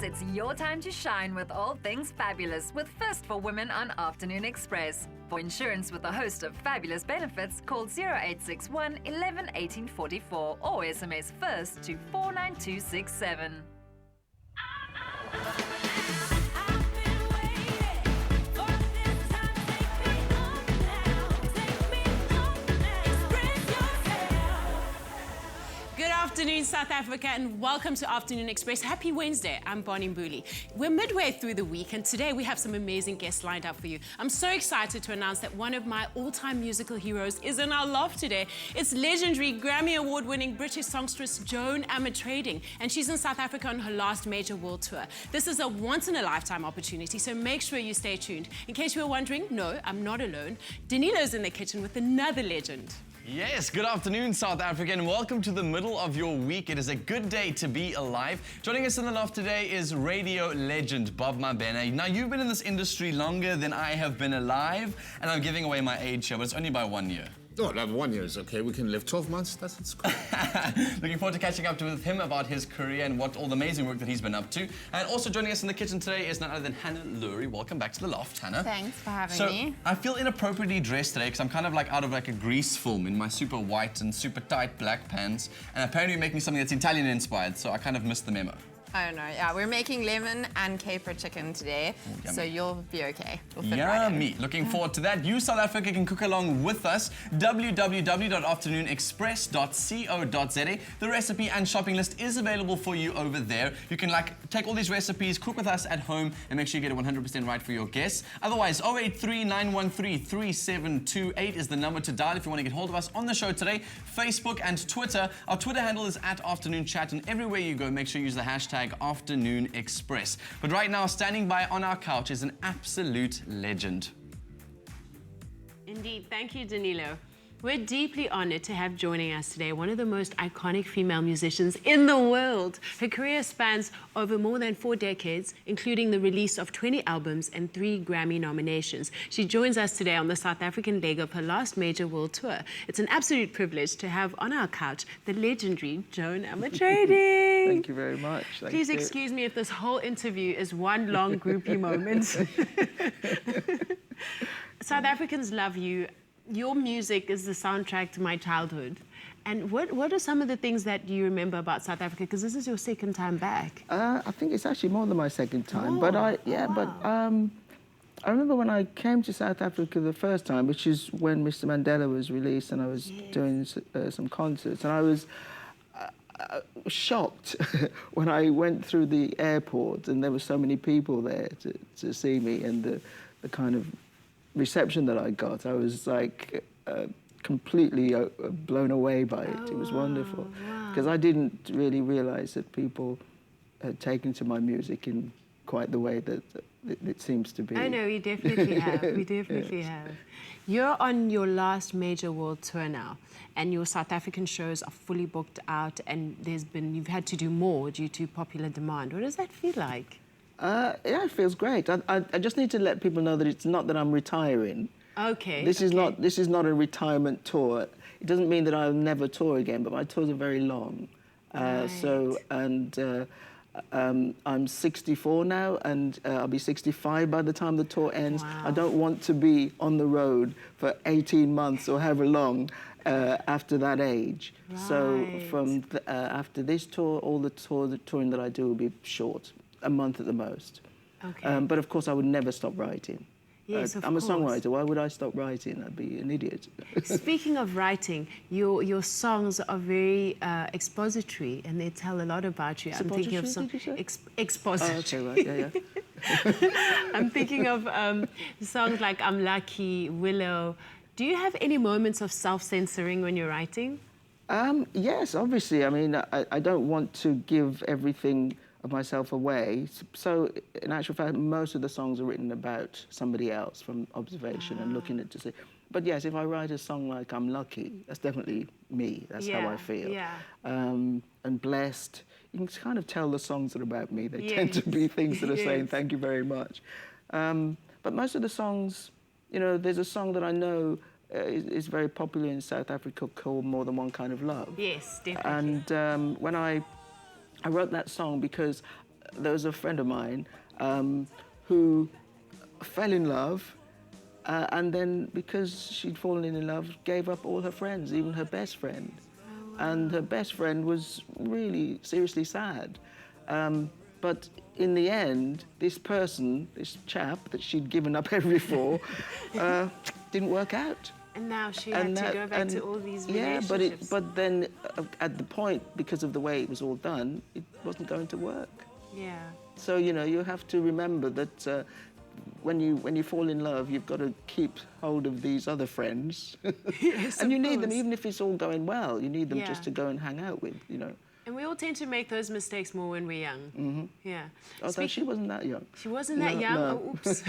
Ladies, it's your time to shine with all things fabulous with First for Women on Afternoon Express. For insurance with a host of fabulous benefits, call 0861 11 18 44 or SMS FIRST to 49267. Good afternoon, South Africa, and welcome to Afternoon Express. Happy Wednesday. I'm Bonnie Mbuli. We're midway through the week, and today we have some amazing guests lined up for you. I'm so excited to announce that one of my all-time musical heroes is in our loft today. It's legendary Grammy Award-winning British songstress Joan Armatrading, and she's in South Africa on her last major world tour. This is a once-in-a-lifetime opportunity, so make sure you stay tuned. In case you were wondering, no, I'm not alone. Danilo's in the kitchen with another legend. Yes, good afternoon, South Africa, and welcome to the middle of your week. It is a good day to be alive. Joining us in the loft today is radio legend Bob Mabena. Now, you've been in this industry longer than I have been alive, and I'm giving away my age here, but it's only by 1 year. Oh, that 1 year is okay. We can live 12 months. That's cool. Looking forward to catching up with him about his career and what all the amazing work that he's been up to. And also joining us in the kitchen today is none other than Hannah Lurie. Welcome back to the loft, Hannah. Thanks for having me. I feel inappropriately dressed today because I'm kind of like out of like a Grease film in my super white and super tight black pants. And apparently you're making something that's Italian inspired, so I kind of missed the memo. Oh no, yeah, we're making lemon and caper chicken today, so you'll be okay. We'll fit right in. Yummy. Looking forward to that. You, South Africa, can cook along with us. www.afternoonexpress.co.za. The recipe and shopping list is available for you over there. You can take all these recipes, cook with us at home, and make sure you get it 100% right for your guests. Otherwise, 083-913-3728 is the number to dial if you want to get hold of us on the show today. Facebook and Twitter. Our Twitter handle is @AfternoonChat, and everywhere you go, make sure you use the hashtag Afternoon Express. But right now, standing by on our couch is an absolute legend. Indeed. Thank you, Danilo. We're deeply honored to have joining us today one of the most iconic female musicians in the world. Her career spans over more than 4 decades, including the release of 20 albums and 3 Grammy nominations. She joins us today on the South African leg of her last major world tour. It's an absolute privilege to have on our couch the legendary Joan Armatrading. Thank you very much. Please excuse me if this whole interview is one long groupie moment. South Africans love you. Your music is the soundtrack to my childhood. And what are some of the things that you remember about South Africa? Because this is your second time back. I think it's actually more than my second time. But I remember when I came to South Africa the first time, which is when Mr. Mandela was released, and I was doing some concerts, and I was shocked when I went through the airport and there were so many people there to see me, and the kind of reception that I got. I was like completely blown away by it. It was wonderful, because I didn't really realize that people had taken to my music in quite the way that it seems to be. I know, we definitely have. We definitely have. You're on your last major world tour now, and your South African shows are fully booked out, and you've had to do more due to popular demand. What does that feel like? Yeah, it feels great. I just need to let people know that it's not that I'm retiring. Okay. This is not a retirement tour. It doesn't mean that I'll never tour again, but my tours are very long. Right. I'm 64 now, and I'll be 65 by the time the tour ends. Wow. I don't want to be on the road for 18 months or however long after that age. Right. So from after this tour, all the touring that I do will be short. A month at the most. Okay. But of course, I would never stop writing. Yes, of I'm course. a songwriter. Why would I stop writing? I'd be an idiot. Speaking of writing, your songs are very expository, and they tell a lot about you. I'm thinking of some expository. Oh, okay, right. Yeah. I'm thinking of songs like "I'm Lucky," "Willow." Do you have any moments of self-censoring when you're writing? Yes, obviously. I mean, I don't want to give everything of myself away. So in actual fact, most of the songs are written about somebody else from observation and looking at to see. But yes, if I write a song like I'm Lucky, that's definitely me. That's how I feel. Yeah. And Blessed, you can kind of tell the songs are about me. They tend to be things that are saying thank you very much. But most of the songs, you know, there's a song that I know is very popular in South Africa called More Than One Kind of Love. Yes, definitely. And when I wrote that song because there was a friend of mine who fell in love, and then because she'd fallen in love, gave up all her friends, even her best friend. And her best friend was really seriously sad. But in the end, this chap that she'd given up everything for, didn't work out. And now she had to go back to all these relationships. Yeah, but then at the point, because of the way it was all done, it wasn't going to work. Yeah. So, you know, you have to remember that when you fall in love, you've got to keep hold of these other friends. Yes, and you of need them, course. even if it's all going well, you need them Yeah. just to go and hang out with, you know. And we all tend to make those mistakes more when we're young. Mm-hmm. Yeah. Although she wasn't that young. She wasn't that young? No. Oh, oops.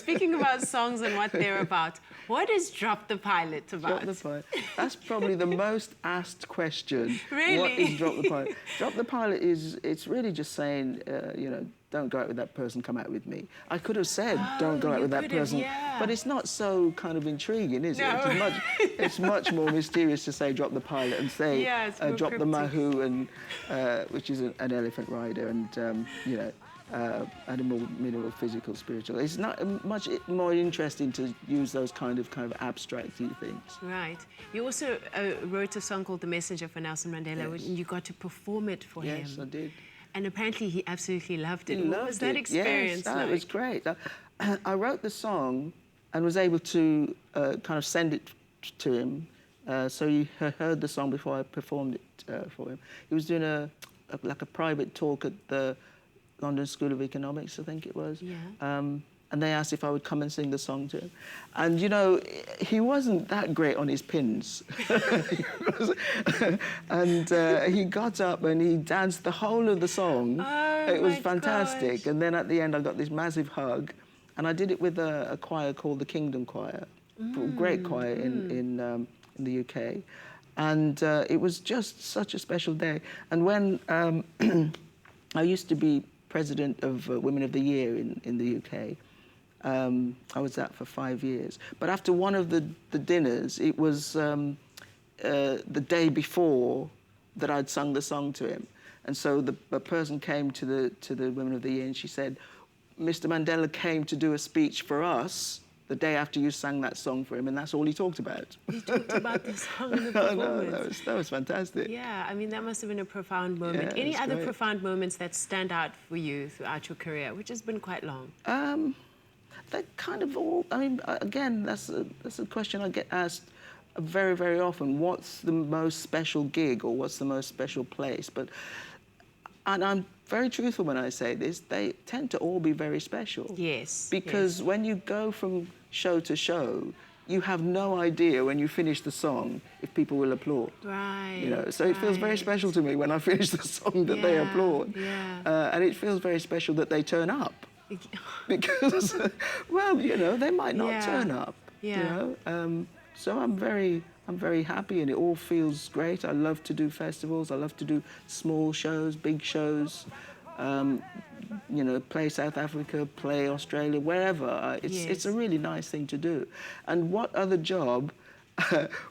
Speaking about songs and what they're about, what is Drop the Pilot about? Drop the Pilot. That's probably the most asked question. Really? What is Drop the Pilot? Drop the Pilot it's really just saying, you know, don't go out with that person, come out with me. I could have said, don't go out you with that could have, person, yeah. but it's not so kind of intriguing, is No. it? It's much more mysterious to say drop the pilot and say Yeah, it's more drop the cryptic. mahu, and which is an elephant rider, and you know, animal, mineral, physical, spiritual. It's not much more interesting to use those kind of abstract-y things. Right. You also wrote a song called The Messenger for Nelson Mandela, Yes. and you got to perform it for him. Yes, I did. And apparently he absolutely loved it. He What loved was that it. experience Yes, like? it was great. I wrote the song and was able to kind of send it to him. So he heard the song before I performed it for him. He was doing like a private talk at the London School of Economics, I think it was. Yeah. And they asked if I would come and sing the song to him. And, you know, he wasn't that great on his pins. And he got up and he danced the whole of the song. Oh, it was my fantastic. gosh. And then at the end, I got this massive hug. And I did it with a choir called the Kingdom Choir, a great choir in the UK. And it was just such a special day. And when I used to be president of Women of the Year in the UK, I was that for 5 years. But after one of the dinners, it was the day before that I'd sung the song to him. And so the person came to the Women of the Year and she said, Mr. Mandela came to do a speech for us the day after you sang that song for him, and that's all he talked about. He talked about the song in the I performance. know, that was fantastic. Yeah, I mean, that must have been a profound moment. Yeah, Any it's other great. profound moments that stand out for you throughout your career, which has been quite long? They kind of all, I mean, again, that's a question I get asked very, very often. What's the most special gig or what's the most special place? And I'm very truthful when I say this, they tend to all be very special. Yes. Because when you go from show to show, you have no idea when you finish the song if people will applaud. Right. You know, so it feels very special to me when I finish the song that they Yeah, applaud. yeah. And it feels very special that they turn up. Because, well, you know, they might not Yeah. turn up. Yeah. You know, so I'm very happy, and it all feels great. I love to do festivals. I love to do small shows, big shows. You know, play South Africa, play Australia, wherever. It's a really nice thing to do. And what other job,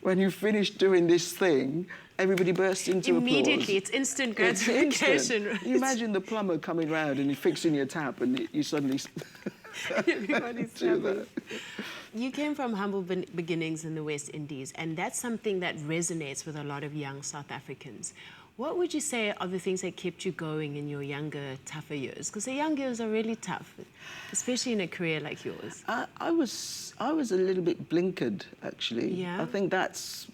when you finish doing this thing, everybody bursts into Immediately, applause. it's instant It's gratification. instant. Right? You imagine the plumber coming round and you're fixing your tap and you suddenly Everybody's do happy. that. You came from humble beginnings in the West Indies, and that's something that resonates with a lot of young South Africans. What would you say are the things that kept you going in your younger, tougher years? Because the young years are really tough, especially in a career like yours. I was a little bit blinkered, actually. Yeah? I think that's,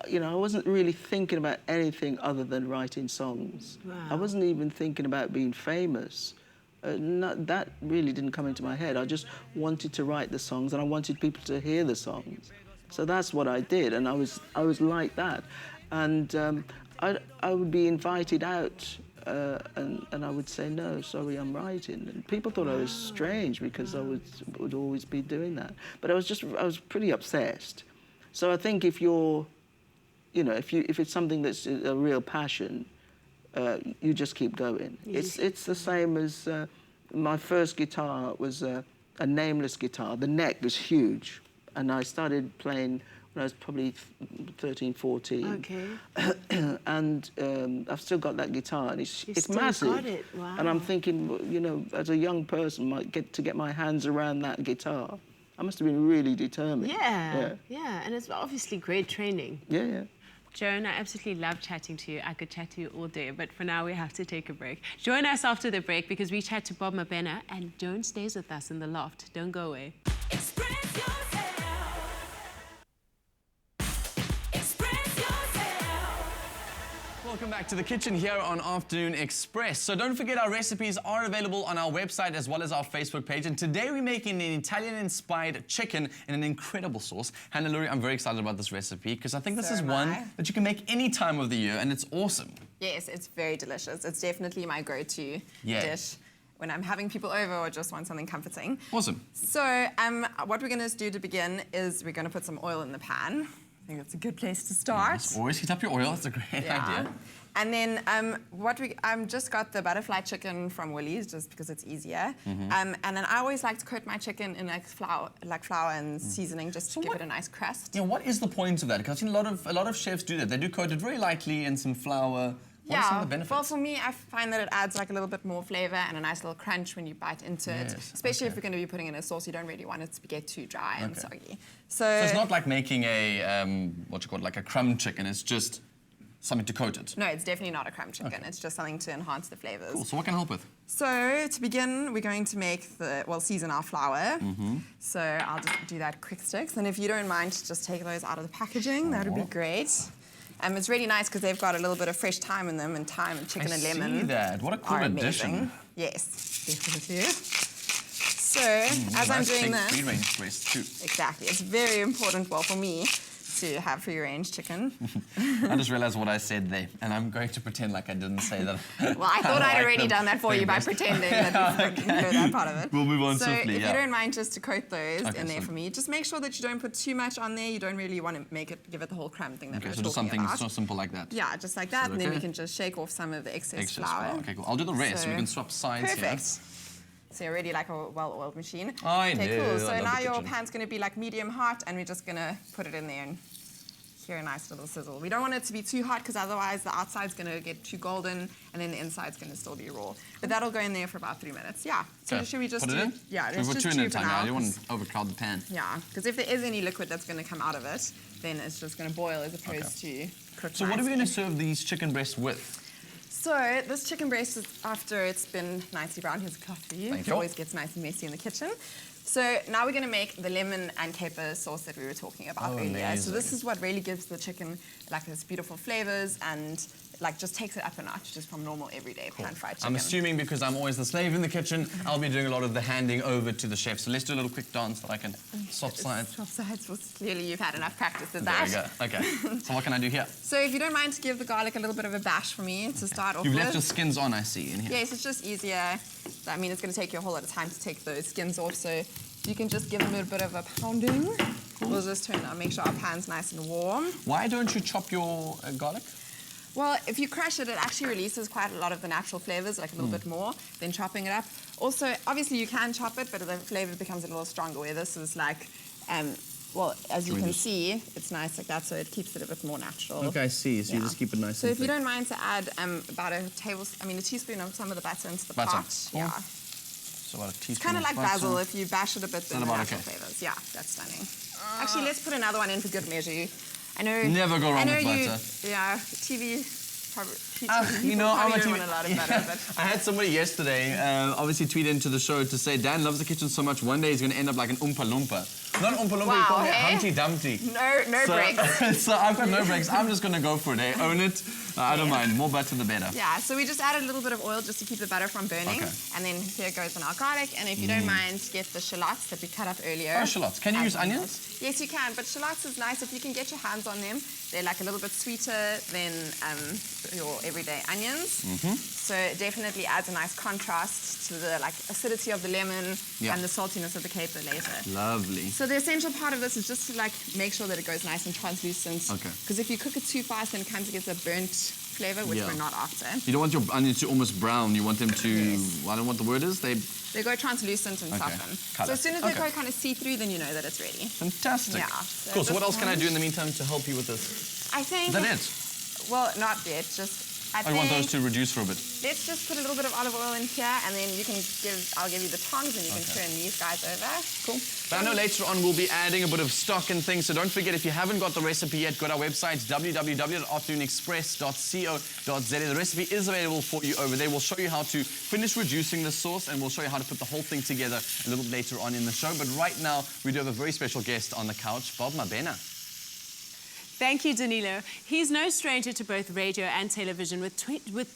you know, I wasn't really thinking about anything other than writing songs. Wow. I wasn't even thinking about being famous. That really didn't come into my head. I just wanted to write the songs and I wanted people to hear the songs. So that's what I did, and I was like that. And I would be invited out and I would say, no, sorry, I'm writing. And people thought I was strange because I would always be doing that. But I was pretty obsessed. So I think if you're, you know, if it's something that's a real passion, you just keep going. It's the same as my first guitar was a nameless guitar. The neck was huge, and I started playing when I was probably 13, 14. Okay. And I've still got that guitar, and it's still massive. got it. Wow. And I'm thinking, well, you know, as a young person, to get my hands around that guitar, I must have been really determined. Yeah, and it's obviously great training. Yeah. Joan, I absolutely love chatting to you. I could chat to you all day, but for now we have to take a break. Join us after the break because we chat to Bob Mabena, and Joan stays with us in the loft. Don't go away. Express yourself. Express yourself. Welcome back to the kitchen here on Afternoon Express. So don't forget our recipes are available on our website as well as our Facebook page. And today we're making an Italian-inspired chicken in an incredible sauce. Hannah Lurie, I'm very excited about this recipe because I think this is one that you can make any time of the year and it's awesome. Yes, it's very delicious. It's definitely my go-to dish when I'm having people over or just want something comforting. Awesome. So what we're going to do to begin is we're going to put some oil in the pan. I think that's a good place to start. Yes, always heat up your oil. That's a great idea. And then I've just got the butterfly chicken from Woolies just because it's easier. And then I always like to coat my chicken in flour and seasoning just to give it a nice crust. Yeah, what is the point of that? Because I've seen a lot of chefs do that. They do coat it very lightly in some flour. What are some of the benefits? Well, for me, I find that it adds like a little bit more flavour and a nice little crunch when you bite into it. Especially if you're going to be putting in a sauce, you don't really want it to get too dry and soggy. So it's not like making a, like a crumb chicken. It's just something to coat it. No, it's definitely not a crumb chicken. It's just something to enhance the flavours. Cool. So what can I help with? So to begin, we're going to make season our flour. So I'll just do that quick sticks. And if you don't mind, just take those out of the packaging. That would be great. It's really nice because they've got a little bit of fresh thyme in them, and thyme and chicken and lemon. I see that. What a cool addition. Yes, definitely. So as I'm doing this, free-range breast too. Exactly, it's very important. Well, for me, to have free-range chicken. I just realised what I said there, and I'm going to pretend like I didn't say that. Well, I thought I'd already done that for you by pretending that you didn't know that part of it. We'll move on swiftly, So if you don't mind just to coat those in there for me, just make sure that you don't put too much on there. You don't really want to give it the whole crumb thing that we're so talking just something about. so simple like that. Yeah, just like that, and then we can just shake off some of the excess flour. Okay, cool. I'll do the rest. So, we can swap sides here. Perfect. So you're already like a well-oiled machine. I okay, know. cool. So I love now the your kitchen. pan's going to be like medium hot, and we're just going to put it in there and hear a nice little sizzle. We don't want it to be too hot because otherwise the outside's going to get too golden and then the inside's going to still be raw. But that'll go in there for about 3 minutes. Yeah. So should we just put it in? Yeah, Should let's we put just 2 in do a time? I don't want to overcrowd the pan. Yeah, because if there is any liquid that's going to come out of it, then it's just going to boil as opposed to cook. So what are we going to serve these chicken breasts with? So this chicken breast is after it's been nicely browned. Here's a cloth for you. It always gets nice and messy in the kitchen. So now we're going to make the lemon and caper sauce that we were talking about earlier. Amazing. So this is what really gives the chicken like this beautiful flavors and like just takes it up a notch just from normal everyday pan-fried chicken. I'm assuming because I'm always the slave in the kitchen, I'll be doing a lot of the handing over to the chef. So let's do a little quick dance that I can swap sides. Swap sides. Well, clearly you've had enough practice with that. There we go. Okay. So what can I do here? So if you don't mind to give the garlic a little bit of a bash for me to start off with. You've left your skins on, I see, in here. Yes, it's just easier. I mean, it's going to take you a whole lot of time to take those skins off, so you can just give them a bit of a pounding. Cool. We'll just make sure our pan's nice and warm. Why don't you chop your garlic? Well, if you crush it, it actually releases quite a lot of the natural flavors, like a little bit more than chopping it up. Also, obviously you can chop it, but the flavor becomes a little stronger, where this is like, well, as you can see, it's nice like that, so it keeps it a bit more natural. Okay, I see. So you just keep it nice So and if you thick. don't mind to add about a teaspoon of some of the butter into the pot. Yeah. So about a teaspoon. It's kind of like butter. basil. If you bash it a bit, then the about natural okay? flavors. Yeah, that's stunning. Actually, let's put another one in for good measure. I know. Never go wrong with you, butter. Yeah, TV. You know, I'm a don't want a lot of butter, but I had somebody yesterday obviously tweet into the show to say Dan loves the kitchen so much one day he's going to end up like an Oompa Loompa. Not an Oompa Loompa, you call it Humpty Dumpty. no breaks. So I've got no breaks. I'm just going to go for it, eh? Own it. I don't mind. More butter, the better. Yeah, so we just added a little bit of oil just to keep the butter from burning. Okay. And then here goes our garlic. And if you don't mind, get the shallots that we cut up earlier. Oh, shallots. Can you use onions? Yes, you can. But shallots is nice if you can get your hands on them. They're like a little bit sweeter than your everyday onions. So it definitely adds a nice contrast to the like acidity of the lemon and the saltiness of the caper later. Lovely. So the essential part of this is just to like make sure that it goes nice and translucent. Okay. Because if you cook it too fast, then it kind of gets a burnt flavor, which Yeah. we're not after. You don't want your onions to almost brown. You want them to, Yes. I don't know what the word is. They They go translucent and Okay. soften. Colour. So as soon as they Okay. go kind of see-through, then you know that it's ready. fantastic. Yeah. Cool. So this what else can I one- do in the meantime to help you with this? I think... Is that it? Well, not yet. Just... I want those to reduce for a bit. Let's just put a little bit of olive oil in here, and then I'll give you the tongs, and you can turn these guys over. Cool. But I know later on we'll be adding a bit of stock and things, so don't forget, if you haven't got the recipe yet, go to our website, www.afternoonexpress.co.za. The recipe is available for you over there. We'll show you how to finish reducing the sauce, and we'll show you how to put the whole thing together a little later on in the show. But right now, we do have a very special guest on the couch, Bob Mabena. Thank you, Danilo. He's no stranger to both radio and television. With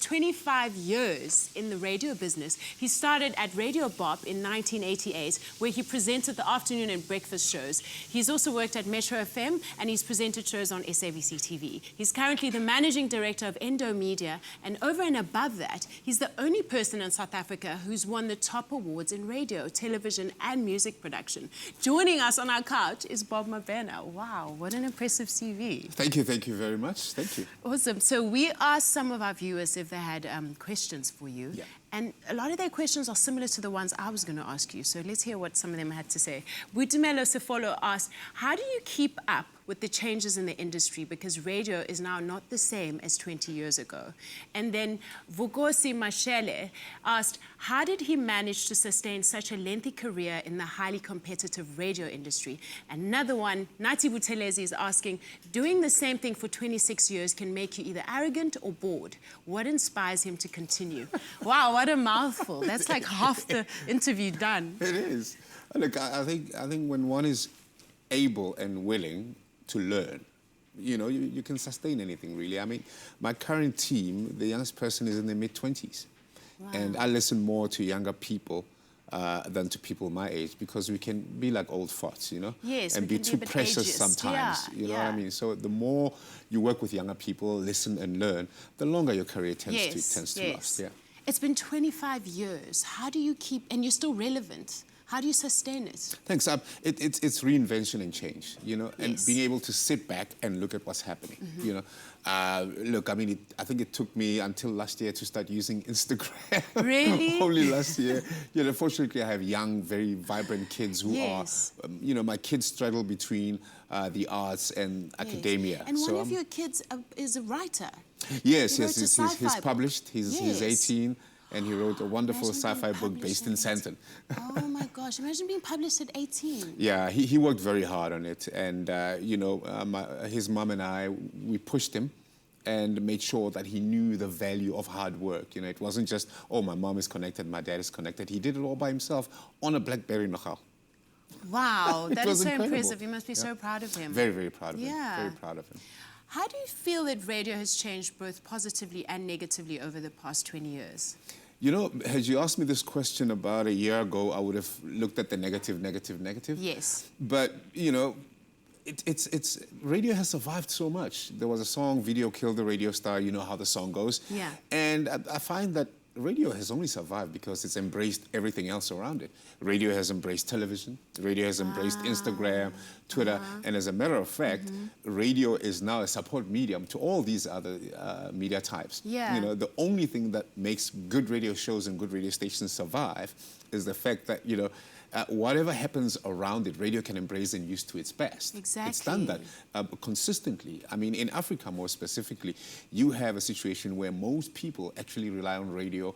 25 years in the radio business, he started at Radio Bop in 1988, where he presented the afternoon and breakfast shows. He's also worked at Metro FM, and he's presented shows on SABC TV. He's currently the managing director of Endow Media, and over and above that, he's the only person in South Africa who's won the top awards in radio, television, and music production. Joining us on our couch is Bob Mabena. Wow, what an impressive CV. Thank you very much. Thank you. Awesome. So we asked some of our viewers if they had questions for you. Yeah. And a lot of their questions are similar to the ones I was going to ask you. So let's hear what some of them had to say. Budumelo Sefolo asked, how do you keep up with the changes in the industry? Because radio is now not the same as 20 years ago. And then Vukosi Mashele asked, how did he manage to sustain such a lengthy career in the highly competitive radio industry? Another one, Nati Butelezi, is asking, doing the same thing for 26 years can make you either arrogant or bored. What inspires him to continue? Wow, what a mouthful. That's like half the interview done. It is. Look, I think when one is able and willing to learn, you can sustain anything, really. I mean, my current team, the youngest person is in their mid-20s. Wow. And I listen more to younger people than to people my age, because we can be like old farts, Yes, and we be can be too a bit precious ageist. sometimes. Yeah, You know what I yeah. mean? So the more you work with younger people, listen and learn, the longer your career tends to last. Yeah. It's been 25 years. How do you keep, and you're still relevant, how do you sustain it? Thanks. It's reinvention and change, and Yes. being able to sit back and look at what's happening, Look, I mean, I think it took me until last year to start using Instagram. Really? Only last year. Fortunately, I have young, very vibrant kids who Yes. are, my kids straddle between the arts and academia. And one So of I'm- your kids is a writer. Yes, He yes, wrote a he's sci-fi published. book. He's Yes. 18, and he wrote a wonderful Imagine being sci-fi book based in published at Sandton. Oh my gosh, imagine being published at 18. Yeah, he worked very hard on it, and his mom and I, we pushed him and made sure that he knew the value of hard work. It wasn't just, oh, my mom is connected, my dad is connected. He did it all by himself on a BlackBerry nogal. Wow, It that was is so incredible. impressive. You must be so proud of him. Very, very proud of him. Yeah. Very proud of him. How do you feel that radio has changed both positively and negatively over the past 20 years? Had you asked me this question about a year ago, I would have looked at the negative. Yes. But, it's radio has survived so much. There was a song, Video Killed the Radio Star, you know how the song goes. Yeah. And I find that radio has only survived because it's embraced everything else around it. Radio has embraced television, radio has embraced Instagram, Twitter, and as a matter of fact, radio is now a support medium to all these other media types. Yeah. The only thing that makes good radio shows and good radio stations survive is the fact that, whatever happens around it, radio can embrace and use to its best. Exactly. It's done that consistently. I mean, in Africa more specifically, you have a situation where most people actually rely on radio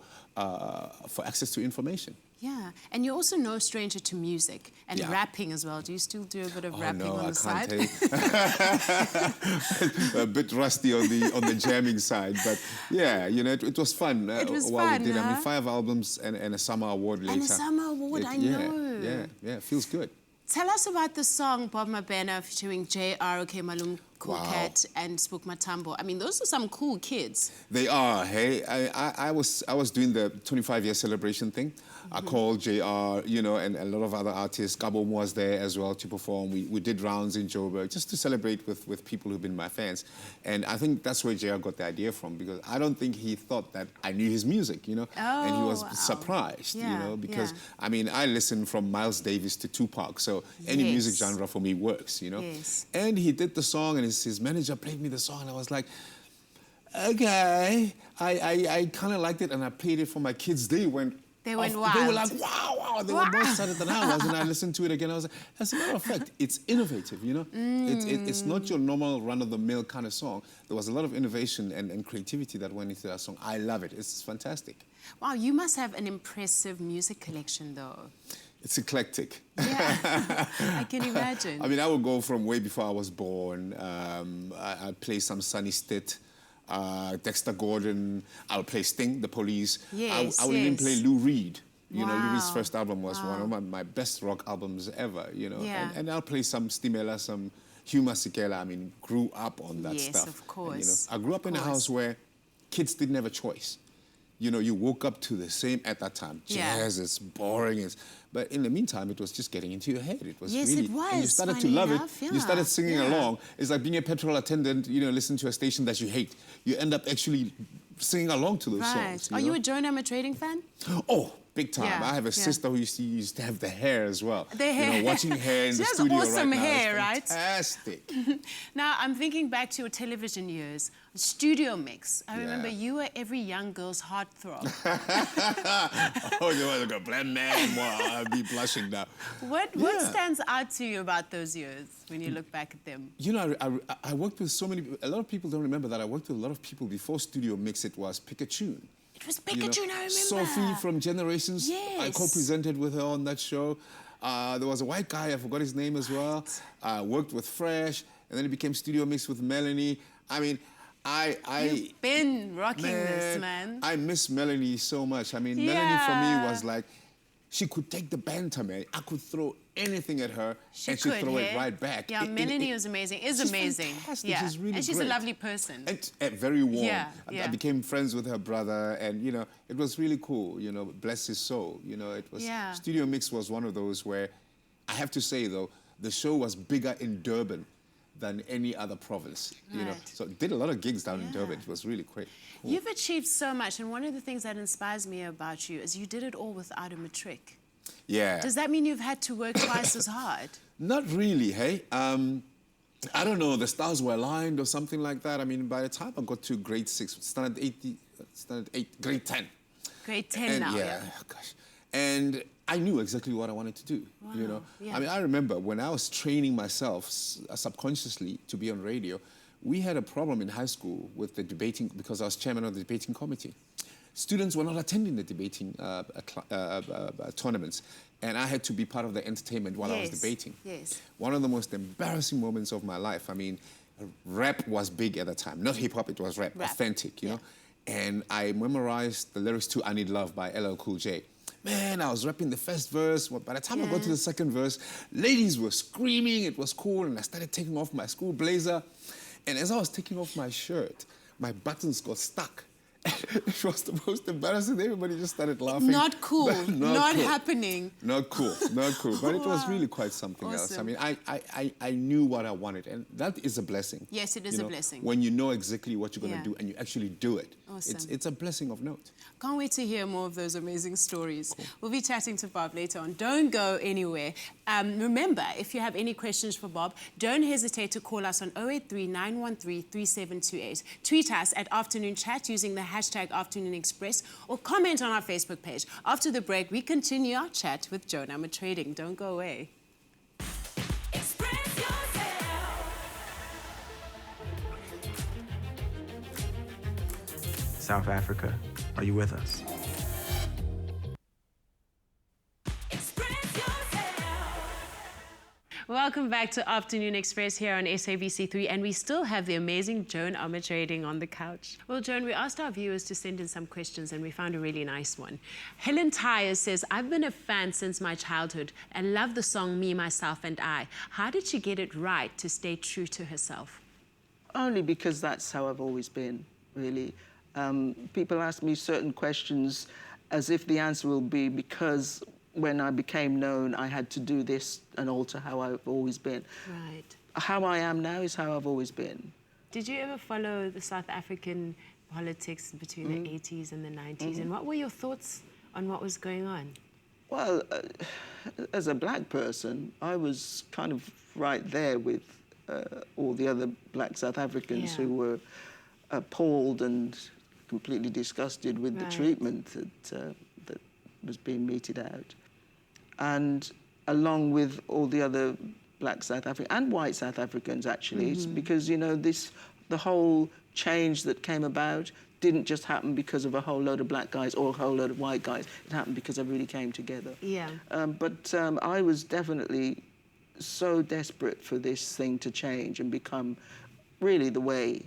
for access to information. Yeah, and you're also no stranger to music and Yeah. rapping as well. Do you still do a bit of Oh rapping no, on I the can't side? a bit rusty on the jamming side, but yeah, it was fun. It was while fun, we did. I huh? mean, 5 albums and a summer award later. And a summer award, I yeah, know. Yeah, feels good. Tell us about the song Bob Mabena featuring J.R. OK Malum, Cool Wow. Cat, and Spook Matambo. I mean, those are some cool kids. They are. Hey, I was doing the 25-year celebration thing. I called JR, and a lot of other artists. Gabo was there as well to perform. We did rounds in Joburg just to celebrate with people who've been my fans. And I think that's where JR got the idea from, because I don't think he thought that I knew his music, and he was wow. surprised, Yeah, because yeah. I mean, I listen from Miles Davis to Tupac, so any music Yes. genre for me works, Yes. And he did the song, and his manager played me the song, and I was like, okay. I kind of liked it, and I played it for my kids. They went wild. They were like, wow, wow. They were more excited than I was, and I listened to it again. I was like, as a matter of fact, it's innovative, you know? It's not your normal run-of-the-mill kind of song. There was a lot of innovation and creativity that went into that song. I love it. It's fantastic. Wow, you must have an impressive music collection, though. It's eclectic. Yeah, I can imagine. I mean, I would go from way before I was born. I'd play some Sonny Stitt, Dexter Gordon. I would play Sting, The Police. Yes, I would even play Lou Reed. You know, Lou Reed's Wow. first album was one of my best rock albums ever, you know. Yeah. And I'll play some Stimela, some Hugh Masekela. I mean, grew up on that Yes, stuff. of course. And, you know, I grew up in a course. house where kids didn't have a choice. You know, you woke up to the same at that time. Yeah. Jazz, it's boring. But in the meantime, it was just getting into your head. It was Yes, really... it was, And you started to funny love enough, it. yeah. You started singing Yeah. along. It's like being a petrol attendant, you know, listening to a station that you hate. You end up actually singing along to those Right. songs. Are know? you a Joan Armatrading fan? Oh, big time. Yeah, I have a yeah. sister who used to have the hair as well. The hair. You know, watching hair in She the has studio awesome right now. hair, is right? Fantastic. Now, I'm thinking back to your television years, Studio Mix. I remember Yeah. you were every young girl's heartthrob. Oh, you want to go, black man. Wow, I'll be blushing now. What Yeah. stands out to you about those years when you look back at them? You know, I worked with so many... A lot of people don't remember that I worked with a lot of people before Studio Mix. It was Pick a Tune. It was You know, Pikachu, I remember. Sophie from Generations. I Yes. co-presented with her on that show. There was a white guy, I forgot his name as well. Worked with Fresh, and then it became Studio Mix with Melanie. I mean, You've been rocking this, man. I miss Melanie so much. I mean, Melanie for me was like, she could take the banter, man. I could throw anything at her, and she'd throw it right back. Yeah, Melanie was amazing. Is she's amazing. fantastic. Yeah. She's really and she's great. a lovely person. And very warm. Yeah, I yeah. became friends with her brother, and you know, it was really cool. You know, bless his soul. You know, it was Yeah. Studio Mix was one of those where, I have to say though, the show was bigger in Durban than any other province. You know, Right. so did a lot of gigs down in Yeah. Durban. It was really great. Cool. You've achieved so much, and one of the things that inspires me about you is you did it all without a matric. Yeah. Does that mean you've had to work twice as hard? Not really, hey. I don't know, the stars were aligned or something like that. I mean, by the time I got to grade 6, standard 8, grade 10. Grade 10 And now. yeah, gosh. And I knew exactly what I wanted to do, you know. yeah. I mean, I remember when I was training myself subconsciously to be on radio, we had a problem in high school with the debating, because I was chairman of the debating committee. Students were not attending the debating tournaments, and I had to be part of the entertainment while I was Yes, debating. yes. One of the most embarrassing moments of my life. I mean, rap was big at the time. Not hip-hop, it was rap. Rap, Authentic, you yeah. know. And I memorized the lyrics to I Need Love by LL Cool J. Man, I was rapping the first verse. By the time I got to the second verse, ladies were screaming. It was cool, and I started taking off my school blazer. And as I was taking off my shirt, my buttons got stuck. It was the most embarrassing thing. Everybody just started laughing. Not cool. But Not cool. happening. Not cool, not cool. But it was Wow. really quite something else. I Awesome. mean, I knew what I wanted, and that is a blessing. Yes, it is You a know, blessing. When you know exactly what you're going Yeah. to do and you actually do it. Awesome. It's a blessing of note. Can't wait to hear more of those amazing stories. We'll be chatting to Bob later on. Don't go anywhere. Remember, if you have any questions for Bob, don't hesitate to call us on 083 913 3728. Tweet us at Afternoon Chat using the hashtag Afternoon Express, or comment on our Facebook page. After the break, we continue our chat with Joan Armatrading. Don't go away. Express yourself. South Africa, are you with us? Express yourself. Welcome back to Afternoon Express here on SABC 3, and we still have the amazing Joan Armatrading on the couch. Well, Joan, we asked our viewers to send in some questions, and we found a really nice one. Helen Tyers says, I've been a fan since my childhood and love the song Me, Myself and I. How did she get it right to stay true to herself? Only because that's how I've always been, really. People ask me certain questions as if the answer will be because when I became known, I had to do this and alter how I've always been. Right. How I am now is how I've always been. Did you ever follow the South African politics between the 80s and the 90s? And what were your thoughts on what was going on? Well, as a black person, I was kind of right there with all the other black South Africans Yeah. who were appalled and completely disgusted with the Right. treatment that was being meted out. And along with all the other black South Africans and white South Africans, actually, it's because, you know, the whole change that came about didn't just happen because of a whole load of black guys or a whole load of white guys. It happened because everybody came together. Yeah. But I was definitely so desperate for this thing to change and become really the way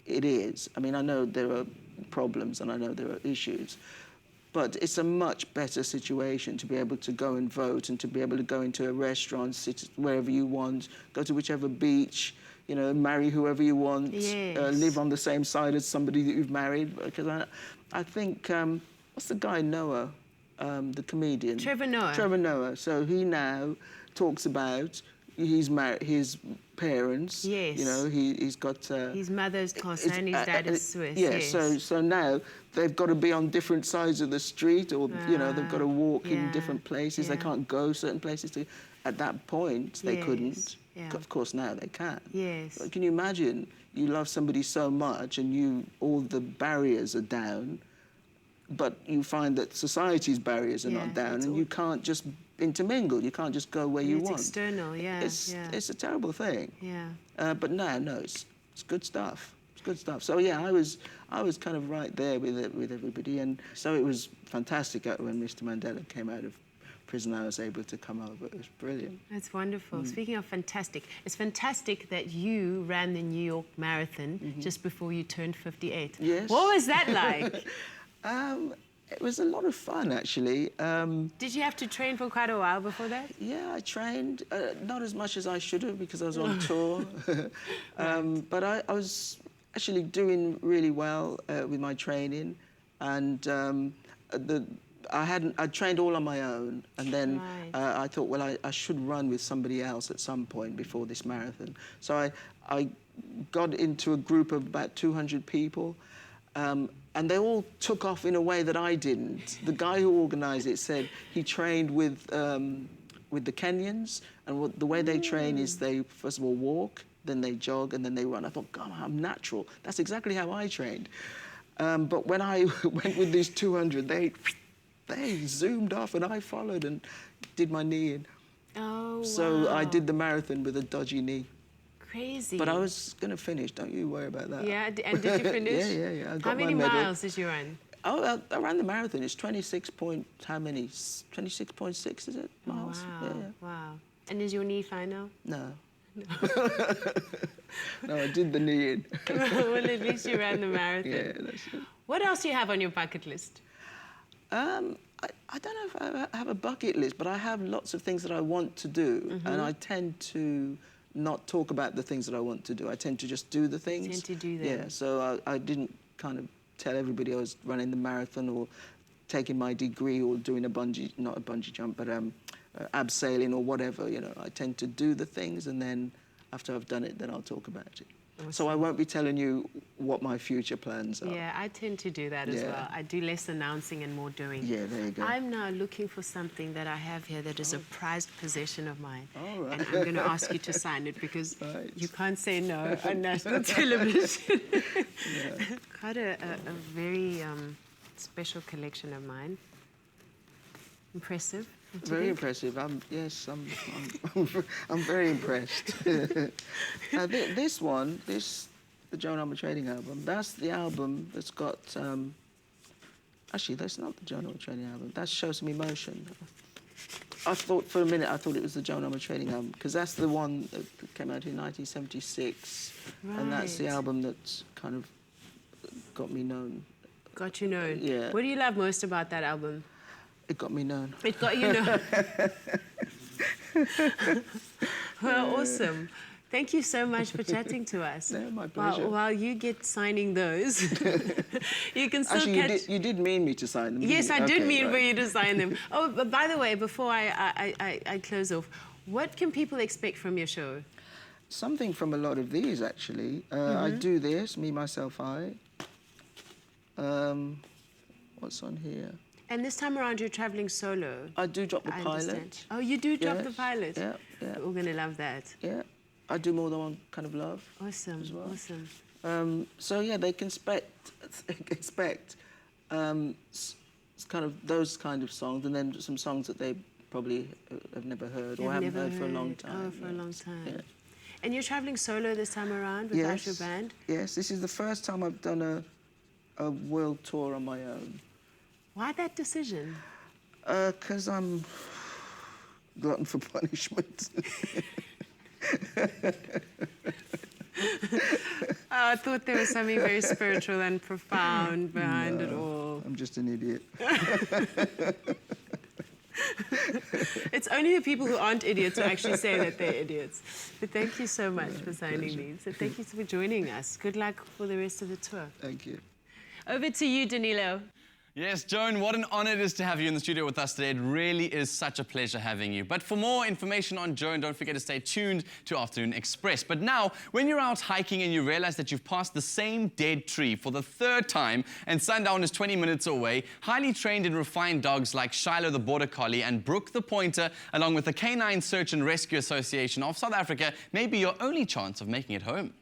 it is. I mean, I know there are problems and I know there are issues, but it's a much better situation to be able to go and vote and to be able to go into a restaurant, sit wherever you want, go to whichever beach, you know, marry whoever you want, Yes. live on the same side as somebody that you've married. Because I think, what's the guy, Noah, the comedian? Trevor Noah. Trevor Noah. So he now talks about his parents. Yes. You know, he's got... His mother's Xhosa and his dad is Swiss. Yeah, yes. so now they've got to be on different sides of the street, or you know, they've got to walk in yeah, different places. They yeah. can't go certain places. At that point, they Yes, couldn't. yeah. Of course, now they can. Yes. But can you imagine? You love somebody so much, and all the barriers are down, but you find that society's barriers are Yeah, not down, it's and all- you can't just intermingle. You can't just go where you It's want. external, yeah. It's yeah. it's a terrible thing. yeah. But no, it's good stuff. It's good stuff. So yeah, I was kind of right there with everybody, and so it was fantastic when Mr. Mandela came out of prison. I was able to come over. It was brilliant. That's wonderful. Speaking of fantastic, it's fantastic that you ran the New York Marathon just before you turned 58. Yes. What was that like? It was a lot of fun, actually. Did you have to train for quite a while before that? Yeah, I trained, not as much as I should have because I was on tour. But I was actually doing really well with my training, and I trained all on my own, and then Right. I thought, well, I should run with somebody else at some point before this marathon. So I got into a group of about 200 people. And they all took off in a way that I didn't. The guy who organised it said he trained with the Kenyans, and the way they train is they first of all walk, then they jog, and then they run. I thought, God, I'm natural. That's exactly how I trained. But when I went with these 200, they zoomed off, and I followed and did my knee in. Oh, So I wow. did the marathon with a dodgy knee. Crazy. But I was going to finish. Don't you worry about that. Yeah, and did you finish? Yeah. I got How many my medal. miles did you run? Oh, I ran the marathon. It's 26 point, how many? 26.6, is it? Oh, Miles? wow, wow. And is your knee fine now? No. No, I did the knee in. Well, at least you ran the marathon. Yeah, that's it. What else do you have on your bucket list? I don't know if I have a bucket list, but I have lots of things that I want to do, and I tend to not talk about the things that I want to do. I tend to just do the things. Tend to do them. Yeah, so I didn't kind of tell everybody I was running the marathon or taking my degree or doing not a bungee jump, but abseiling or whatever, you know. I tend to do the things, and then after I've done it, then I'll talk about it. So I won't be telling you what my future plans are. Yeah, I tend to do that as Yeah. well. I do less announcing and more doing. Yeah, there you go. I'm now looking for something that I have here that is a prized possession of mine. All right. And I'm going to ask you to sign it because Right. you can't say no on national television. Quite a very special collection of mine. Impressive. don't you Very think? impressive. I'm very impressed. This one, the Joan Armatrading album, that's the album that's got. Actually, that's not the Joan Armatrading album. That Show Some Emotion. I thought for a minute it was the Joan Armatrading album because that's the one that came out in 1976, and that's the Right. album that kind of got me known. Got you known. Yeah. What do you love most about that album? It got me known. It got you known. Well, awesome. Thank you so much for chatting to us. No, my pleasure. While you get signing those, you can still Actually, catch... you did mean me to sign them. didn't Yes, you? I did Okay, mean right. for you to sign them. Oh, but by the way, before I close off, what can people expect from your show? Something from a lot of these, actually. I do this, Me, Myself, I. What's on here? And this time around, you're traveling solo. I do drop the I pilot. understand. Oh, you do drop the Yes, pilot? yeah. We're going to love that. Yeah. I do More Than One Kind of Love. Awesome, As well. awesome. So yeah, they can expect kind of those kind of songs, and then some songs that they probably have never heard or haven't heard for a long time. Oh, for a long time. Yeah. And you're traveling solo this time around without your band? Yes, this is the first time I've done a world tour on my own. Why that decision? Because I'm glutton for punishment. I thought there was something very spiritual and profound behind it all. I'm just an idiot. It's only the people who aren't idiots who actually say that they're idiots. But thank you so much for signing me. So thank you for joining us. Good luck for the rest of the tour. Thank you. Over to you, Danilo. Yes, Joan, what an honor it is to have you in the studio with us today. It really is such a pleasure having you. But for more information on Joan, don't forget to stay tuned to Afternoon Express. But now, when you're out hiking and you realize that you've passed the same dead tree for the third time and sundown is 20 minutes away, highly trained and refined dogs like Shiloh the Border Collie and Brooke the Pointer, along with the Canine Search and Rescue Association of South Africa, may be your only chance of making it home.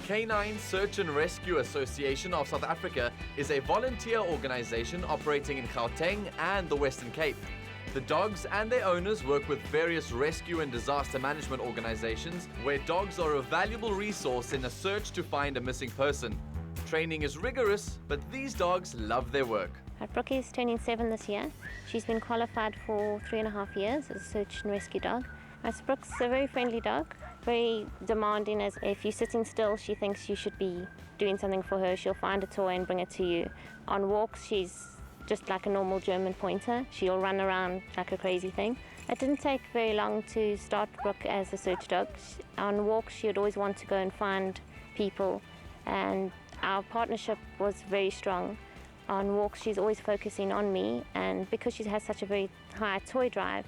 Canine Search and Rescue Association of South Africa is a volunteer organization operating in Gauteng and the Western Cape. The dogs and their owners work with various rescue and disaster management organizations where dogs are a valuable resource in a search to find a missing person. Training is rigorous, but these dogs love their work. Brooke is turning 7 this year. She's been qualified for 3.5 years as a search and rescue dog. Brooke's a very friendly dog, very demanding. As if you're sitting still, she thinks you should be doing something for her. She'll find a toy and bring it to you. On walks, she's just like a normal German pointer. She'll run around like a crazy thing. It didn't take very long to start Brooke as a search dog. On walks, she would always want to go and find people, and our partnership was very strong. On walks, she's always focusing on me, and because she has such a very high toy drive,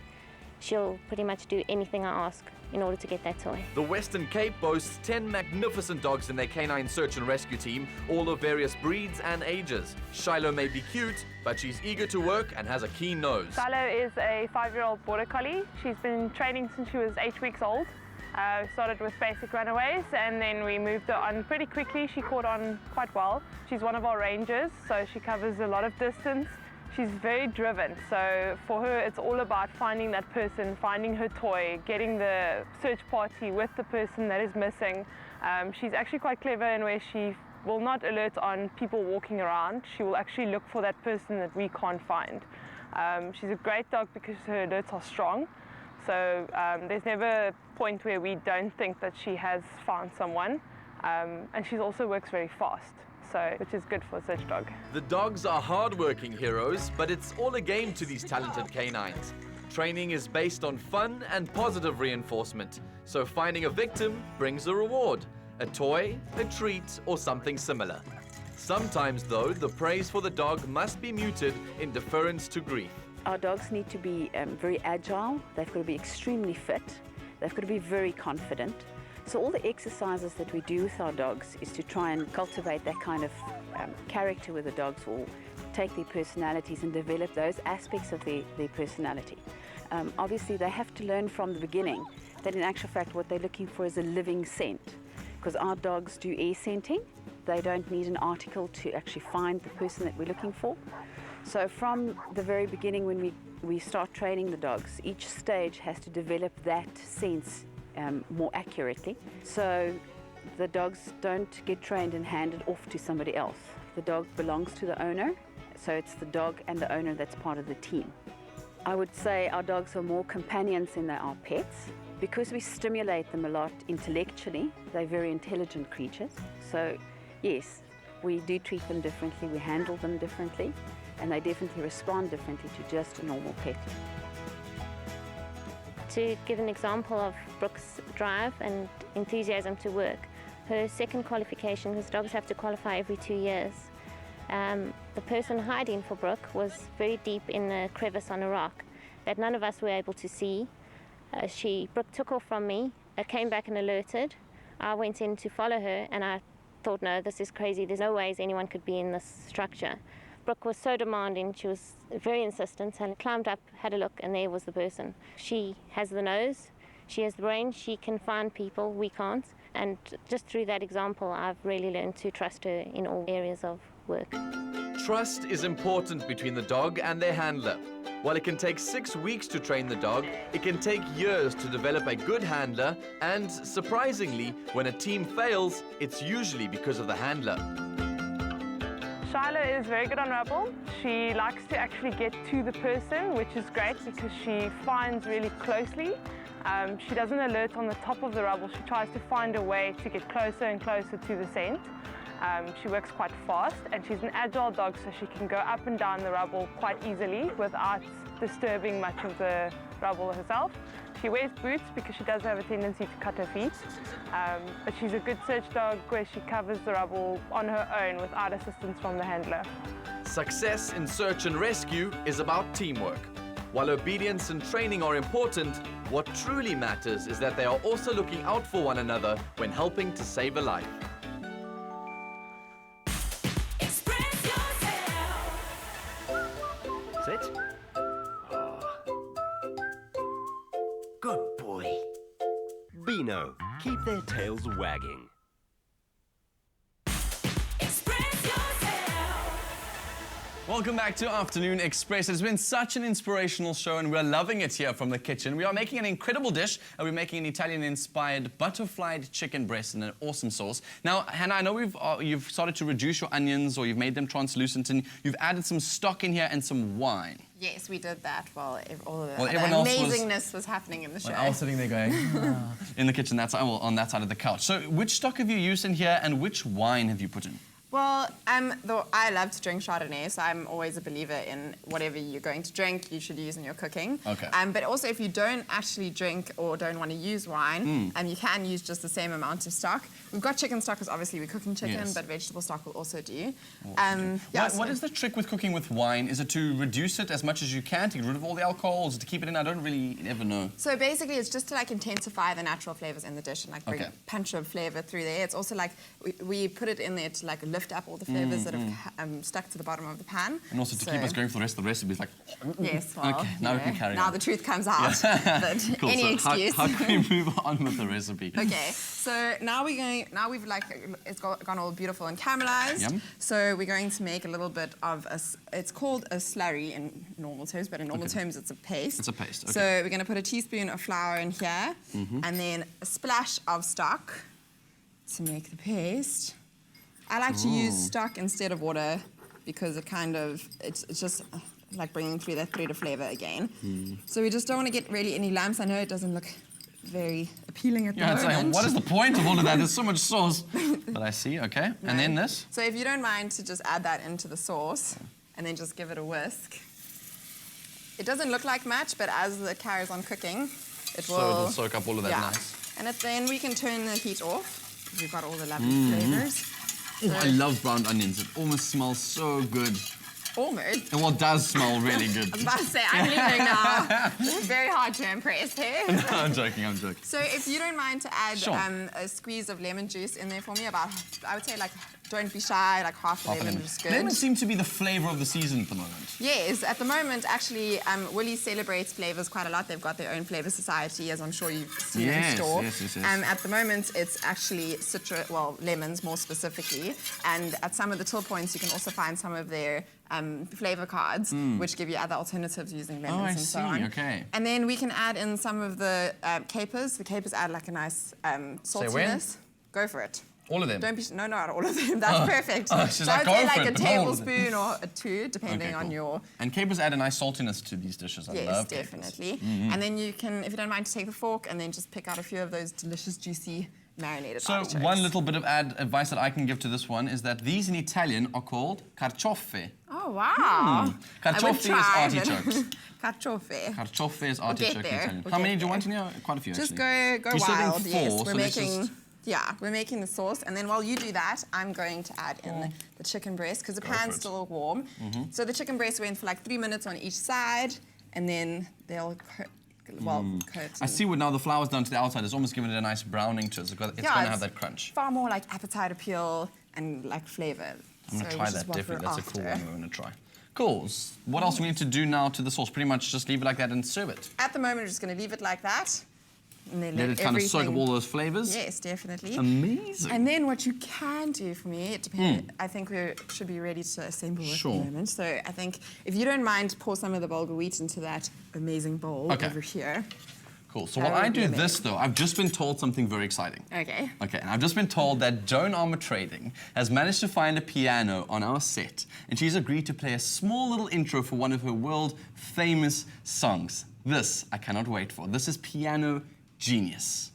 she'll pretty much do anything I ask in order to get that toy. The Western Cape boasts 10 magnificent dogs in their canine search and rescue team, all of various breeds and ages. Shiloh may be cute, but she's eager to work and has a keen nose. Shiloh is a 5-year-old border collie. She's been training since she was 8 weeks old. We started with basic runaways and then we moved her on pretty quickly. She caught on quite well. She's one of our rangers, so she covers a lot of distance. She's very driven, so for her it's all about finding that person, finding her toy, getting the search party with the person that is missing. She's actually quite clever in where she will not alert on people walking around. She will actually look for that person that we can't find. She's a great dog because her alerts are strong, so there's never a point where we don't think that she has found someone, and she also works very fast. Which is good for a search dog. The dogs are hard-working heroes, but it's all a game to these talented canines. Training is based on fun and positive reinforcement, so finding a victim brings a reward, a toy, a treat, or something similar. Sometimes, though, the praise for the dog must be muted in deference to grief. Our dogs need to be very agile, they've got to be extremely fit, they've got to be very confident. So all the exercises that we do with our dogs is to try and cultivate that kind of character with the dogs, or take their personalities and develop those aspects of their personality. Obviously, they have to learn from the beginning that in actual fact what they're looking for is a living scent, because our dogs do air scenting. They don't need an article to actually find the person that we're looking for. So from the very beginning when we start training the dogs, each stage has to develop that sense more accurately, so the dogs don't get trained and handed off to somebody else. The dog belongs to the owner, so it's the dog and the owner that's part of the team. I would say our dogs are more companions than they are pets. Because we stimulate them a lot intellectually, they're very intelligent creatures. So yes, we do treat them differently, we handle them differently, and they definitely respond differently to just a normal pet. To give an example of Brooke's drive and enthusiasm to work, her second qualification, because dogs have to qualify every 2 years, the person hiding for Brooke was very deep in a crevice on a rock that none of us were able to see. Brooke took off from me, came back and alerted. I went in to follow her and I thought, no, this is crazy, there's no ways anyone could be in this structure. Brooke was so demanding, she was very insistent, and climbed up, had a look, and there was the person. She has the nose, she has the brain, she can find people, we can't, And just through that example, I've really learned to trust her in all areas of work. Trust is important between the dog and their handler. While it can take 6 weeks to train the dog, it can take years to develop a good handler, and surprisingly, when a team fails, it's usually because of the handler. Shiloh is very good on rubble. She likes to actually get to the person, which is great because she finds really closely. She doesn't alert on the top of the rubble. She tries to find a way to get closer and closer to the scent. She works quite fast, and she's an agile dog, so she can go up and down the rubble quite easily without disturbing much of the rubble herself. She wears boots because she does have a tendency to cut her feet, but she's a good search dog where she covers the rubble on her own without assistance from the handler. Success in search and rescue is about teamwork. While obedience and training are important, what truly matters is that they are also looking out for one another when helping to save a life. Express yourself. Sit. Good boy. Beano, keep their tails wagging. Express yourself. Welcome back to Afternoon Express. It's been such an inspirational show and we're loving it here from the kitchen. We are making an incredible dish. We're making an Italian-inspired butterflied chicken breast in an awesome sauce. Now, Hannah, I know you've started to reduce your onions, or you've made them translucent, and you've added some stock in here and some wine. Yes, we did that while all of the everyone else amazingness was happening in the show. I was sitting there going, in the kitchen, on that side of the couch. So which stock have you used in here and which wine have you put in? Well, I love to drink Chardonnay, so I'm always a believer in whatever you're going to drink, you should use in your cooking. Okay. But also, if you don't actually drink or don't want to use wine, you can use just the same amount of stock. We've got chicken stock because obviously we're cooking chicken, Yes. but vegetable stock will also do. What is the trick with cooking with wine? Is it to reduce it as much as you can, to get rid of all the alcohol, or is it to keep it in? I don't really ever know. So basically, it's just to like intensify the natural flavors in the dish and like bring a punch of flavor through there. It's also like we put it in there to like lift up all the flavors that have stuck to the bottom of the pan. And also to keep us going for the rest of the recipe. It's like, yes, well, okay, now we can carry on. Now the truth comes out. But Cool. any So excuse. how can we move on with the recipe? Okay, so now we've like, it's gone all beautiful and caramelized. Yum. So we're going to make a little bit of it's called a slurry in normal terms, but in normal terms it's a paste. It's a paste, okay. So we're going to put a teaspoon of flour in here, and then a splash of stock to make the paste. I like to use stock instead of water because it's just like bringing through that thread of flavour again. So we just don't want to get really any lumps. I know it doesn't look very appealing at the moment. It's like, what is the point of all of that? There's so much sauce. But I see, okay. No. And then this? So if you don't mind to just add that into the sauce and then just give it a whisk. It doesn't look like much, but as it carries on cooking, it will... So it'll soak up all of that nice. And then we can turn the heat off. We've got all the lovely flavours. Oh, I love brown onions. It almost smells so good. Almost. And it does smell really good. I was about to say, I'm leaving now. It's very hard to impress here. No, I'm joking. So if you don't mind to add Sure. a squeeze of lemon juice in there for me, I would say like, don't be shy, like half a lemon is good. Lemon seems to be the flavour of the season at the moment. Yes, at the moment, actually, Woolies celebrates flavours quite a lot. They've got their own flavour society, as I'm sure you've seen in store. Yes. At the moment, it's actually lemons more specifically. And at some of the till points, you can also find some of their flavour cards, which give you other alternatives using lemons and so on. Okay. And then we can add in some of the capers. The capers add like a nice saltiness. Go for it. All of them? No, not all of them. That's perfect. Oh, so she's I like, would say go like for a it, all of them. tablespoon or a two, depending on your... And capers add a nice saltiness to these dishes. I Yes, love definitely. capers. And then you can, if you don't mind, to take the fork and then just pick out a few of those delicious, juicy, marinated So artichokes. one little bit of advice that I can give to this one is that these in Italian are called carciofe. Oh, wow. Carciofe is artichokes. Carciofe. Carciofe is We'll get artichoke in there. Italian. We'll How get many do you there. want in here? Quite a few, Just actually. go You're serving wild, yes. 4, We're so let's making... just- Yeah, we're making the sauce, and then while you do that, I'm going to add in the chicken breast, because the pan's it. still warm. So the chicken breast went for like 3 minutes on each side, and then they'll coat. I see what now the flour's done to the outside. It's almost given it a nice browning to it. It's going to have that crunch. Far more like appetite appeal and like flavour. I'm going to try that, definitely. That's a cool one we're going to try. Cool. What else do we need to do now to the sauce? Pretty much just leave it like that and serve it. At the moment, we're just going to leave it like that. and then Let it kind of soak up everything- all those flavors? Yes, definitely. Amazing. And then what you can do for me, it depends. I think we should be ready to assemble at Sure. the moment. So I think if you don't mind, pour some of the bulgur wheat into that amazing bowl Okay. over here. Cool. So That while I would be do this, amazing. though, I've just been told something very exciting. Okay. Okay, and I've just been told that Joan Armatrading has managed to find a piano on our set, and she's agreed to play a small little intro for one of her world-famous songs. This I cannot wait for. This is Piano Genius.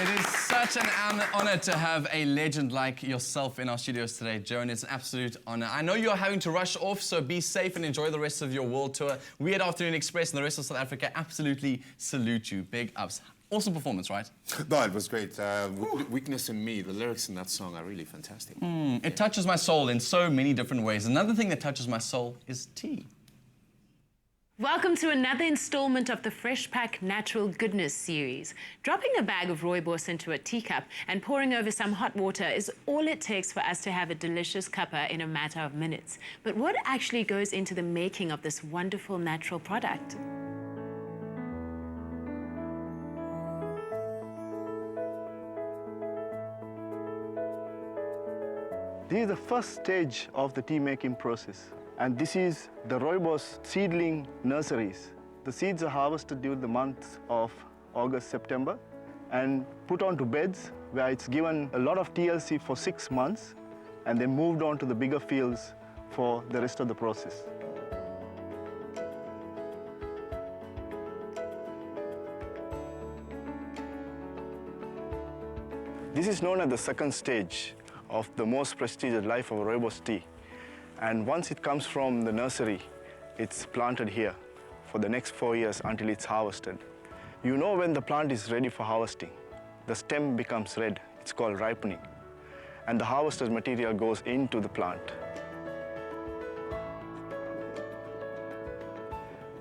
It is such an honor to have a legend like yourself in our studios today, Joan. It's an absolute honor. I know you're having to rush off, so be safe and enjoy the rest of your world tour. We at Afternoon Express and the rest of South Africa absolutely salute you. Big ups. Awesome performance, right? No, it was great. Weakness in Me, the lyrics in that song are really fantastic. It touches my soul in so many different ways. Another thing that touches my soul is tea. Welcome to another installment of the Fresh Pack Natural Goodness series. Dropping a bag of rooibos into a teacup and pouring over some hot water is all it takes for us to have a delicious cuppa in a matter of minutes. But what actually goes into the making of this wonderful natural product? This is the first stage of the tea making process. And this is the rooibos seedling nurseries. The seeds are harvested during the months of August, September, and put onto beds where it's given a lot of TLC for 6 months, and then moved on to the bigger fields for the rest of the process. This is known as the second stage of the most prestigious life of rooibos tea. And once it comes from the nursery, it's planted here for the next 4 years until it's harvested. You know when the plant is ready for harvesting. The stem becomes red. It's called ripening. And the harvested material goes into the plant.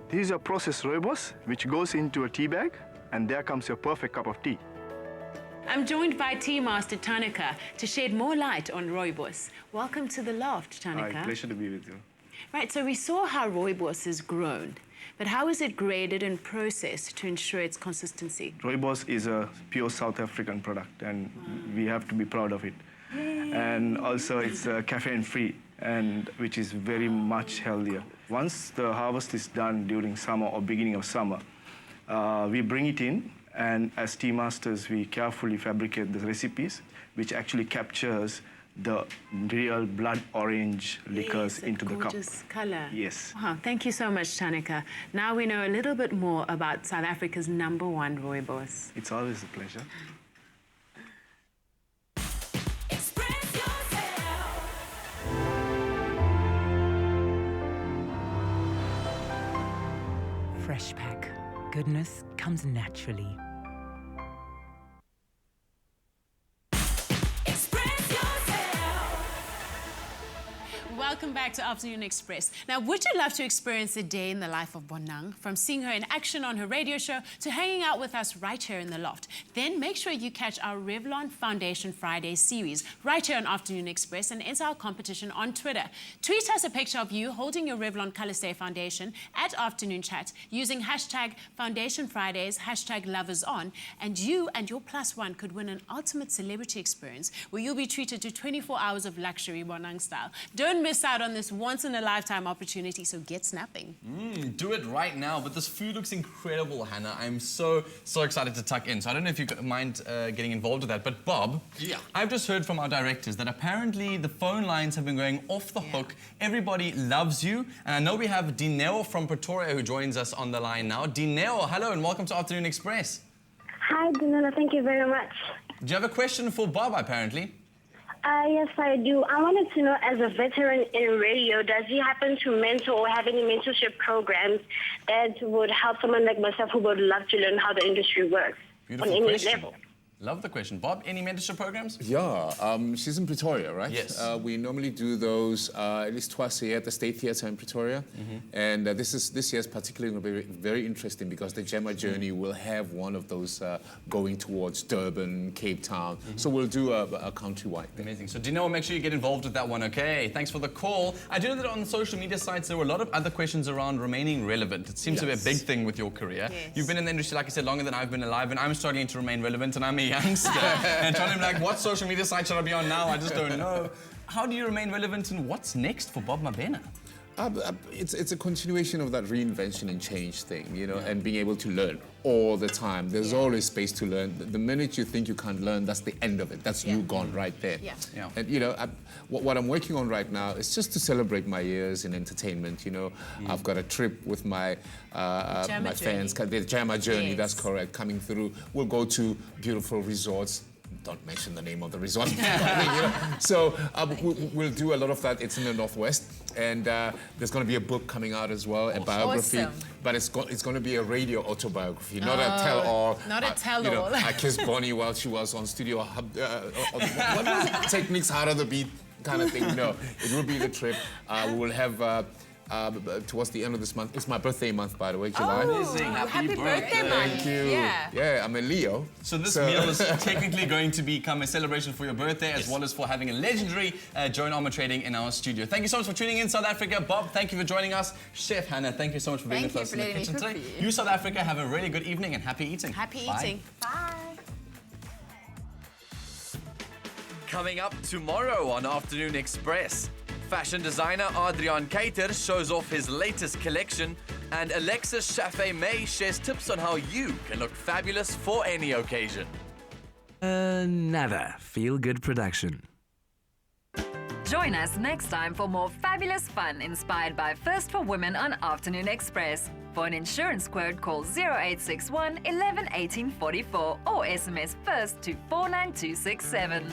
This is your processed rooibos, which goes into a tea bag, and there comes your perfect cup of tea. I'm joined by Tea Master Tanika to shed more light on rooibos. Welcome to the loft, Tanika. Hi, pleasure to be with you. Right, so we saw how rooibos is grown, but how is it graded and processed to ensure its consistency? Rooibos is a pure South African product, and we have to be proud of it. And also it's caffeine-free, and which is very much healthier. Once the harvest is done during summer or beginning of summer, we bring it in, and as tea masters, we carefully fabricate the recipes, which actually captures the real blood orange liquors into the cup. Gorgeous color. Yes. Wow, thank you so much, Tanika. Now we know a little bit more about South Africa's #1 rooibos. It's always a pleasure. Express yourself. Fresh Pack. Goodness comes naturally. Express yourself. Welcome back to Afternoon Express. Now, would you love to experience a day in the life of Bonang, from seeing her in action on her radio show to hanging out with us right here in the loft? Then make sure you catch our Revlon Foundation Friday series right here on Afternoon Express and enter our competition on Twitter. Tweet us a picture of you holding your Revlon Color Stay Foundation at Afternoon Chat using hashtag Foundation Fridays, hashtag LoversOn, and you and your +1 could win an ultimate celebrity experience where you'll be treated to 24 hours of luxury Bonang style. Don't miss miss out on this once-in-a-lifetime opportunity, so get snapping. Do it right now. But this food looks incredible, Hannah. I'm so excited to tuck in. So I don't know if you mind getting involved with that. But Bob, I've just heard from our directors that apparently the phone lines have been going off the hook. Everybody loves you. And I know we have Endow from Pretoria who joins us on the line now. Endow, hello and welcome to Afternoon Express. Hi, Danila. Thank you very much. Do you have a question for Bob, apparently? Yes, I do. I wanted to know, as a veteran in radio, does he happen to mentor or have any mentorship programs that would help someone like myself who would love to learn how the industry works Beautiful on any question. level? Love the question. Bob, any mentorship programs? Yeah, she's in Pretoria, right? Yes. We normally do those at least twice a year at the State Theatre in Pretoria. And this year is particularly going to be very interesting because the Gemma Journey will have one of those going towards Durban, Cape Town. So we'll do a countrywide thing. Amazing. So do you know, make sure you get involved with that one, okay? Thanks for the call. I do know that on social media sites there were a lot of other questions around remaining relevant. It seems to be a big thing with your career. Yes. You've been in the industry, like I said, longer than I've been alive, and I'm struggling to remain relevant, and I'm a youngster. And trying to be like, what social media site should I be on now? I just don't know. How do you remain relevant, and what's next for Bob Mabena? It's a continuation of that reinvention and change thing, you know, and being able to learn all the time. There's always space to learn. The minute you think you can't learn, that's the end of it. That's you gone right there. And, you know, what I'm working on right now is just to celebrate my years in entertainment, you know. I've got a trip with my fans, the Gemma Journey, that's correct, coming through. We'll go to beautiful resorts. Don't mention the name of the resort. You know? So we'll do a lot of that. It's in the Northwest. And there's going to be a book coming out as well, a biography. Awesome. But it's going to be a radio autobiography, not a tell-all. Not a tell-all. You know, I kissed Bonnie while she was on studio. What was it? Techniques Harder the Beat kind of thing. No, it will be the trip. We will have... towards the end of this month. It's my birthday month, by the way, July. Amazing. Happy birthday month. Thank you. Yeah, I'm a Leo. So this meal is technically going to become a celebration for your birthday as well as for having a legendary Joan Armatrading in our studio. Thank you so much for tuning in, South Africa. Bob, thank you for joining us. Chef Hannah, thank you so much for being with us in the kitchen today. You, South Africa, have a really good evening and happy eating. Happy Bye. eating. Bye. Coming up tomorrow on Afternoon Express, fashion designer Adrian Keiter shows off his latest collection, and Alexis Chaffee-May shares tips on how you can look fabulous for any occasion. Nada. Feel Good production. Join us next time for more fabulous fun inspired by First for Women on Afternoon Express. For an insurance quote, call 0861 11 18 44 or SMS FIRST to 49267.